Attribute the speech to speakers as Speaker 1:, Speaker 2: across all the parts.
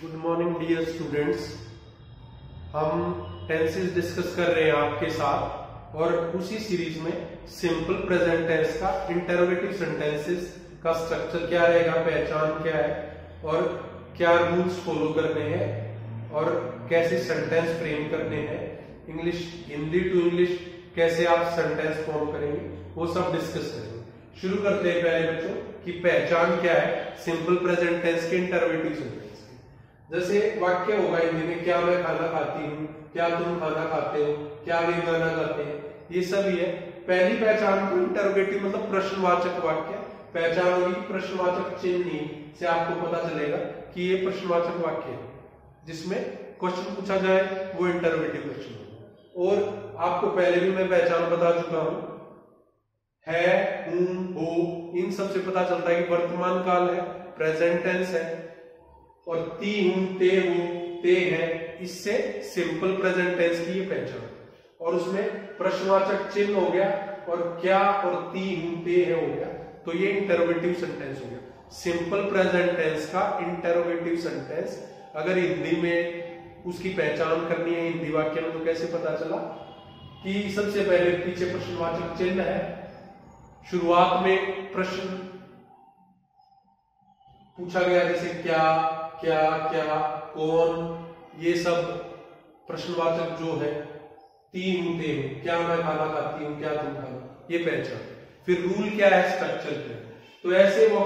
Speaker 1: Good morning dear students. हम tenses discuss कर रहे हैं आपके साथ और उसी सीरीज में सिंपल प्रेजेंट टेंस का इंटरोगेटिव सेंटेंसेस का स्ट्रक्चर क्या रहेगा, पहचान क्या है और क्या रूल्स फॉलो करने हैं और कैसे सेंटेंस फ्रेम करने हैं, इंग्लिश हिंदी टू इंग्लिश कैसे आप सेंटेंस फॉर्म करेंगे, वो सब डिस्कस करेंगे। शुरू करते हैं पहले बच्चों की पहचान क्या है सिंपल प्रेजेंट टेंस के इंटरोगेटिव सेंटेंस। जैसे वाक्य होगा हिंदी में, क्या मैं खाना खाती हूँ, क्या तुम खाना खाते हो, क्या वे गाना गाते हैं, ये सब ही है। पहली पहचान को इंटरोगेटिव मतलब प्रश्नवाचक वाक्य पहचान होगी, प्रश्नवाचक चिन्ह से आपको पता चलेगा कि ये प्रश्नवाचक वाक्य है जिसमें क्वेश्चन पूछा जाए, वो इंटरोगेटिव क्वेश्चन होगा। और आपको पहले भी मैं पहचान बता चुका हूं, है, हूं, हो, इन सब से पता चलता है कि वर्तमान काल है, प्रेजेंट टेंस है, और ती हूं, ते हो, ते है, इससे सिंपल प्रेजेंट टेंस की ये पहचान। और उसमें प्रश्नवाचक चिन्ह हो गया और क्या और ती हूं, ते है हो गया, तो ये इंटरोगेटिव सेंटेंस हो गया। सिंपल प्रेजेंट टेंस का इंटरोगेटिव सेंटेंस अगर हिंदी में उसकी पहचान करनी है हिंदी वाक्य में, तो कैसे पता चला कि सबसे पहले पीछे प्रश्नवाचक चिन्ह है, शुरुआत में प्रश्न पूछा गया जैसे क्या, क्या, क्या, कौन, ये सब प्रश्नवाचक जो है, ती हूं, ते हूं, क्या मैं खाना खाती हूं, क्या तुम खाना, ये पहचान। फिर रूल क्या है, स्ट्रक्चर क्या है। तो ऐसे वो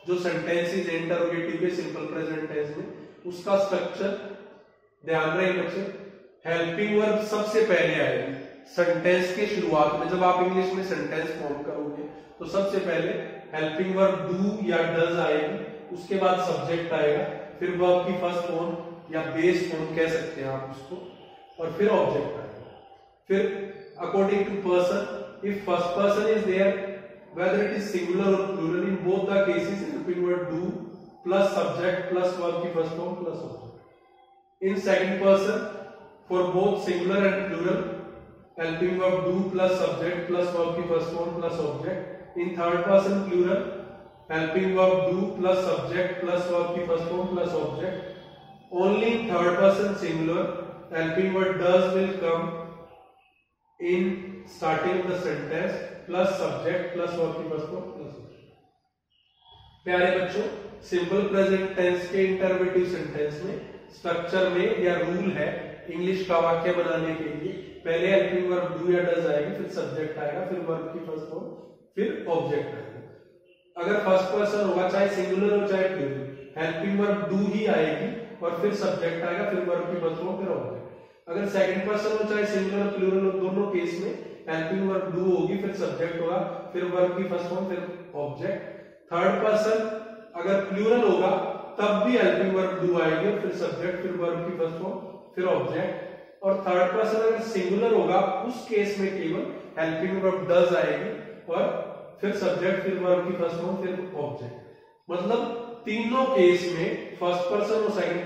Speaker 1: जो सेंटेंसेस इंटरोगेटिव के सिंपल प्रेजेंट टेंस में, उसका स्ट्रक्चर ध्यान रहे बच्चे। हेल्पिंग वर्ब सबसे पहले आएगी सेंटेंस के शुरुआत में। जब आप इंग्लिश में सेंटेंस फॉर्म करोगे तो सबसे पहले हेल्पिंग वर्ब डू या डज आएगी, उसके बाद सब्जेक्ट आएगा, फिर वर्ब की फर्स्ट फॉर्म या बेस फॉर्म कह सकते हैं आप उसको, और फिर ऑब्जेक्ट आएगा। फिर according to person, if first person is there whether it is singular or plural, in both the cases helping verb do plus subject plus verb की first form plus object। in second person for both singular and plural helping verb do plus subject plus verb की first form plus object। in third person plural helping verb do plus subject plus verb की first form plus object। only in third person singular helping verb does will come in starting of the sentence plus subject plus verb की first form plus object. प्यारे बच्चों, simple present tense के interrogative sentence में structure में या rule है English का वाक्य बनाने के लिए, पहले हेल्पिंग वर्ब डू या डज आएगी, फिर सब्जेक्ट आएगा, फिर वर्ब की फर्स्ट फॉर्म, फिर ऑब्जेक्ट आएगा। अगर फर्स्ट पर्सन होगा, चाहे सिंगुलर हो चाहे प्लूरल, हेल्पिंग वर्ब डू ही आएगी और फिर सब्जेक्ट आएगा, फिर वर्ब की फर्स्ट फॉर्म, फिर ऑब्जेक्ट। अगर सेकंड पर्सन हो, चाहे सिंगुलर प्लूरल हो, दोनों केस में हेल्पिंग वर्ब डू होगी, फिर सब्जेक्ट होगा, फिर वर्ब की फर्स्ट फॉर्म, फिर ऑब्जेक्ट। थर्ड पर्सन अगर प्लूरल होगा तब भी हेल्पिंग वर्ब डू आएगी, फिर सब्जेक्ट, फिर वर्ब की फर्स्ट फॉर्म, फिर ऑब्जेक्ट। और थर्ड पर्सन अगर सिंगुलर होगा, उस केस में केवल हेल्पिंग वर्ब डज आएगी और फिर सब्जेक्ट, फिर वर्ब की फर्स्ट फॉर्म, फिर ऑब्जेक्ट। मतलब तीनों केस में फर्स्ट पर्सन और सेकंड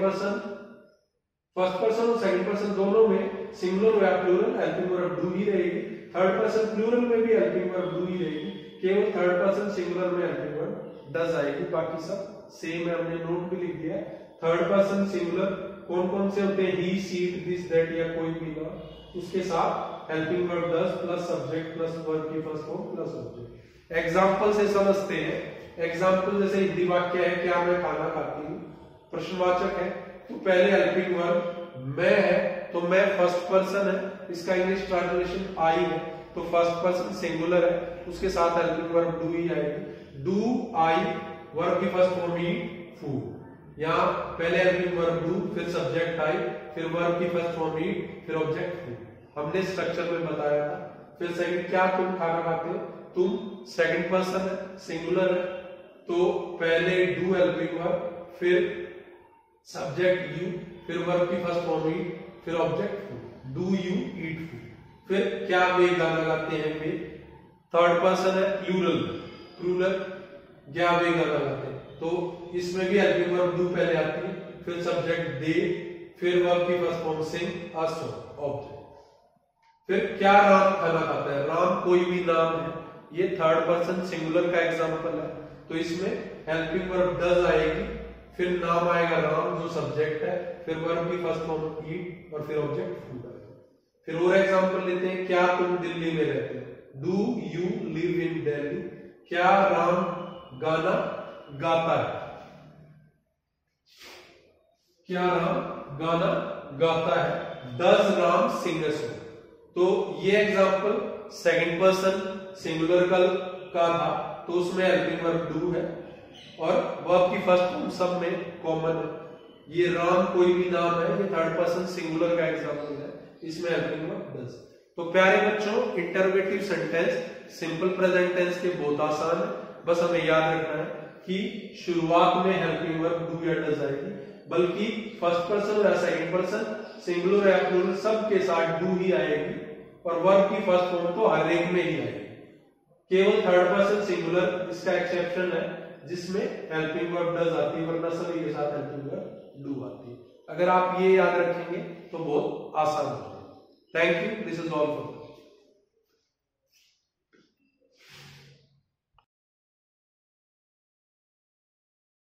Speaker 1: पर्सन दोनों में सिंगुलर हो या प्लूरल हेल्पिंग वर्ब डू ही रहेगी। थर्ड पर्सन प्लूरल में भी हेल्पिंग वर्ब डू ही रहेगी, केवल थर्ड पर्सन सिंगुलर में हेल्पिंग वर्ब डज आएगी, बाकी सब सेम है, हमने नोट भी लिख दिया है। थर्ड पर्सन सिंगुलर कौन कौन से होते हैं, ही, शी, दिस, दैट या कोई भी ना, उसके साथ helping verb does plus subject plus verb की first form plus object. Example से समझते हैं। एग्जांपल जैसे हिंदी वाक्य है, क्या मैं खाना खाती हूँ, प्रश्नवाचक है, तो पहले हेल्पिंग वर्ब मैं है, तो मैं फर्स्ट पर्सन है, इसका इंग्लिश ट्रांसलेशन आई है, तो फर्स्ट पर्सन सिंगुलर है, उसके साथ हेल्पिंग वर्ब डू ही आएगी। डू, आई, वर्ब की फर्स्ट फॉर्म ईट, फूड। यहाँ पहले हेल्पिंग वर्ब डू, फिर सब्जेक्ट आई, फिर वर्ब की फर्स्ट फॉर्म ईट, फिर ऑब्जेक्ट फूड, हमने स्ट्रक्चर में बताया था। फिर सेकंड, क्या तुम खाना खाते हो, तुम सेकंड पर्सन है, सिंगुलर है, तो पहले डू हेल्पिंग वर्ब, फिर सब्जेक्ट यू, फिर वर्ब की फर्स्ट फॉर्म ईट, फिर object food, do you eat food. फिर क्या वे गाना गाते हैं, वे थर्ड पर्सन है, प्लूरल क्या वे गाना गाते हैं, तो इसमें भी हेल्पिंग वर्ब डू पहले आती है, फिर सब्जेक्ट दे, फिर वर्ब की first form sing, a song, object. फिर क्या राम खाना खाता है, राम कोई भी नाम है, ये थर्ड पर्सन सिंगुलर का एग्जांपल है, तो इसमें हेल्पिंग वर्ब डज आएगी, फिर नाम आएगा राम जो सब्जेक्ट है, फिर वर्ब की फर्स्ट फॉर्म ईट और फिर ऑब्जेक्ट फूड आएगा। फिर और एग्जांपल लेते हैं, क्या तुम दिल्ली में रहते हो? Do you live in Delhi? क्या राम गाना गाता है? क्या राम गाना गाता है? Does Ram sing a song? तो ये एग्जांपल सेकंड पर्सन सिंगुलर का था, तो उसमें हेल्पिंग वर्ब डू है और वर्ब की फर्स्ट फॉर्म सब में कॉमन है। ये राम कोई भी नाम है, ये थर्ड पर्सन सिंगुलर का एग्जांपल है, इसमें हेल्पिंग वर्ब डज। तो प्यारे बच्चों, interrogative sentence simple present tense के बहुत आसान है, बस हमें याद रखना है कि शुरुआत में हेल्पिंग वर्ब डू या डज आएगी, बल्कि फर्स्ट पर्सन या सेकंड पर्सन सिंगुलर या प्लूरल सबके साथ डू ही आएगी और वर्ब की फर्स्ट फॉर्म तो हर एक में ही आएगी। केवल थर्ड पर्सन सिंगुलर इसका एक्सेप्शन है जिसमें हेल्पिंग वर्ब डज आती है, वरना सभी के साथ हेल्पिंग वर्ब डू आती है। अगर आप ये याद रखेंगे तो बहुत आसान होगा। Thank you, this is all for